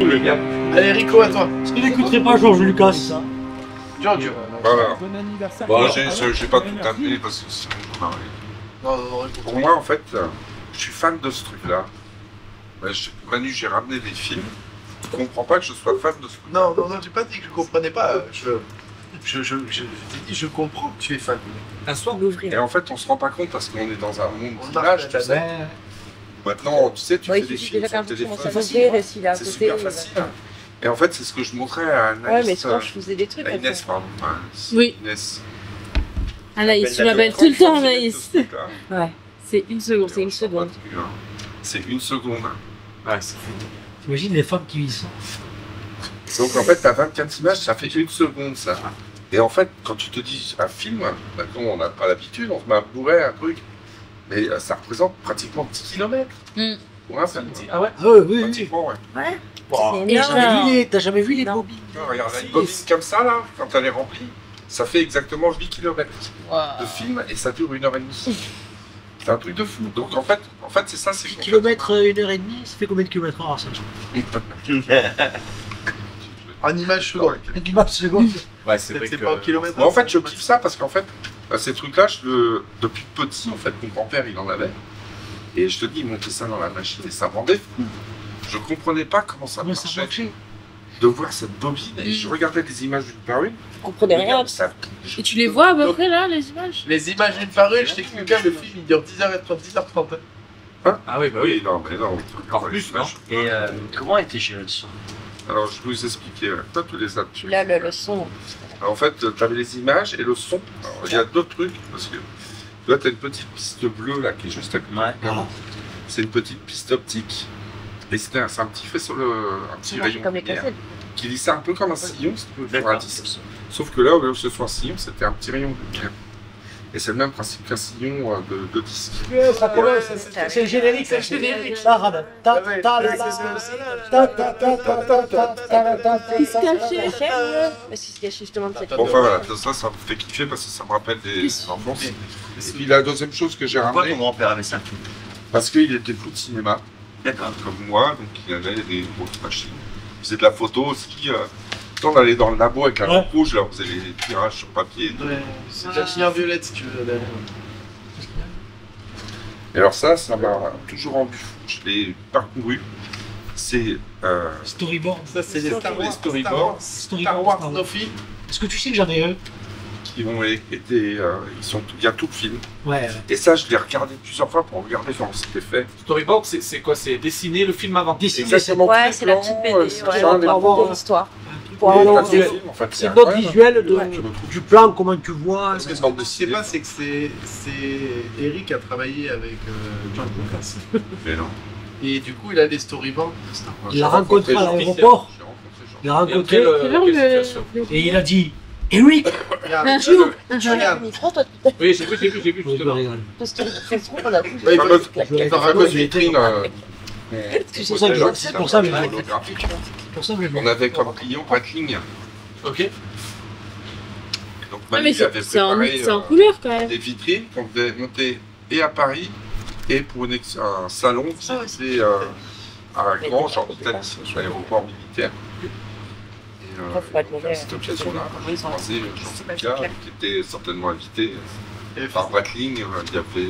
les gars. Allez, Rico, à toi. Est-ce que n'écouterait pas Georges Lucas? Giorgio. Voilà. Bon anniversaire. Bon, j'ai pas tout amené parce que sinon on va arriver. Non, Rico. Pour moi, en fait, je suis fan de ce truc-là. Manu, j'ai ramené des films. Tu comprends pas que je sois fan de ce truc. Non, j'ai pas dit que je comprenais pas. Je t'ai dit, je comprends que tu es fan. Un soir, Et en fait, on se rend pas compte parce qu'on est dans un monde On d'image, tu sais. Maintenant, tu sais, tu fais des films déjà sur quand le je commence à téléphone. faisait, s'il est à C'est côté. super facile. Et en fait, c'est ce que je montrais à Anaïs. Ouais, mais souvent je faisais des trucs. À Inès, pardon. Enfin, Oui. Inès. Anaïs, tu m'appelles tout le temps Anaïs. Ouais. C'est une seconde, c'est une seconde. C'est une seconde. ouais, c'est fou. T'imagines les femmes qui y sont. Donc en fait, t'as 24 images, ça fait une seconde, ça. Et en fait, quand tu te dis un film, maintenant on n'a pas l'habitude, on se met à bourrer un truc, mais ça représente pratiquement 10 km. Pour un film. Ah ouais? Ah ouais, oui, oui. Pratiquement, ouais. Ouais. Wow. C'est énorme. T'as jamais vu les Non. bobines? Regarde, une bobine comme ça, là, quand elle est remplie, ça fait exactement 8 km de film et ça dure 1h30. C'est un truc de fou. Donc en fait c'est ça, c'est 10 km, 1h30, ça fait combien de kilomètres heure ça? En image seconde. 10 secondes. Ouais, c'est vrai C'est que... pas en kilomètre. Moi, en fait, je kiffe ça parce qu'en fait, ces trucs-là, depuis petit, en fait, mon grand-père, il en avait. Et je te dis, il montait ça dans la machine et ça me rendait fou. Je comprenais pas comment ça marchait de voir cette bobine. Et je regardais les images une par une. Je comprenais rien. Et tu les vois à peu près là, les images? Les images une par une, je t'explique bien, le film il dure 10h30, 10h30. Ah oui, bah oui. Oui, non, mais non. Encore plus, non? Et comment était géré le son? Alors, je vais vous expliquer. Toi, tu les as. Là, le son. Alors, en fait, tu avais les images et le son. Alors, il y a d'autres trucs, parce que là, tu as une petite piste bleue là, qui est juste à côté. Ouais. C'est une petite piste optique. Et c'est un petit faisceau, un petit rayon Comme les de lumière cassettes. qui lissait un peu comme un sillon, si tu veux, sur un D'accord. disque. Sauf que là, au lieu que ce soit un sillon, c'était un petit rayon de lumière. Et c'est le même principe qu'un sillon de disque. Ça commence, c'est le générique. C'est le générique. Ça, Rada. Ta ta ta ta ta ta ta ta ta. Il se cachait. Mais c'est ce qu'il y a justement de cette. Bon, enfin voilà, ça me fait kiffer parce que ça me rappelle des enfances. Et puis la deuxième chose que j'ai Pourquoi ramené, ton grand-père avait ça? parce qu'il était fou de cinéma, D'accord. comme moi, donc il avait des grosses machines. Il faisait de la photo aussi. Quand on allait dans le labo avec la lampe rouge, là, on faisait les tirages sur papier. Ouais, c'est la lumière violette si tu veux. derrière. Et alors ça m'a toujours rendu fou. Je l'ai parcouru. C'est Storyboard. Ça, c'est les les storyboards Star Wars Nofi. Est-ce que tu sais que j'en ai un? qui ont été... il y a tout le film. Ouais. Et ça, je l'ai regardé plusieurs fois pour regarder comment c'était fait. Storyboard, c'est quoi? C'est dessiner le film avant. Dessiner, Exactement. Ouais, tous les c'est la plans, petite BD. c'est Ouais, ça, on les va plans. raconter l'histoire. Pour Et avoir t'as tout le film, en fait, C'est notre incroyable. visuel Ouais, tu retrouves du plan, comment tu vois. Parce que c'est Ce bande que je sais dessinée. pas, c'est que c'est Eric a travaillé avec John Lucas. Mais non. Et du coup, il a des storyboards. Il l'a rencontré à l'aéroport. J'ai rencontré Jean. Il l'a Et en rencontré quelle situation? et il a dit Eric. Regarde, Tu regardes le micro, toi, tu Oui, j'ai vu, Je me justement. régale. parce que c'est trop qu'on a tous. Ouais, fameuse- claqué. la fameuse vitrine. C'est pour ça que je- c'est pour ça que je- holographique. C'est pour ça que je On avait comme client Breitling. Ok. Et donc Ah, Manu mais il avait c'est en, préparé c'est en couleur quand même. des vitrines qu'on devait monter et à Paris et pour un salon qui Ah, était à Grand, genre d'hôtel sur l'aéroport militaire. Et Après, faut pas te mauvais. cette occasion-là, Oui, j'ai ils sont- croisé c'est pas Jean-Pierre clair. qui était certainement invité Et par Breitling. Il y avait,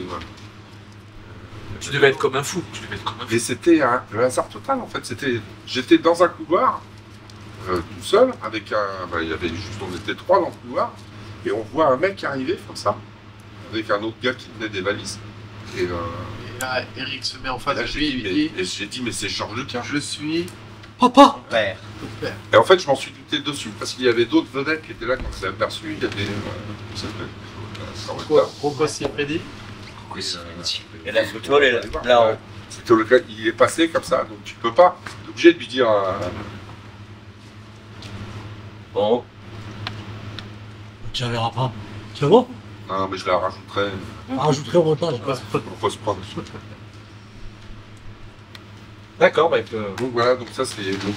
Tu devais être comme un fou. Tu devais être comme un fou. et c'était le hasard total en fait. J'étais dans un couloir tout seul avec il y avait juste, on était 3 dans le couloir et on voit un mec arriver comme ça avec un autre gars qui tenait des valises. Et Et là, Eric se met en face là, de j'ai lui. dit, Il dit mais c'est Georges Lucas. Je suis Papa. Ouais. ton père. Et en fait, je m'en suis douté dessus parce qu'il y avait d'autres vedettes qui étaient là quand on s'est aperçu. Il y avait. Rocco Siffredi. Et la photo, elle est là. C'était le gars, il est passé comme ça, donc tu peux pas. Tu es obligé de lui dire. Bon, Tu la verras pas. C'est bon? Non, mais je la rajouterai Rajouterai au montage. en post-prod. D'accord, bah, Donc voilà, donc ça c'est. Donc,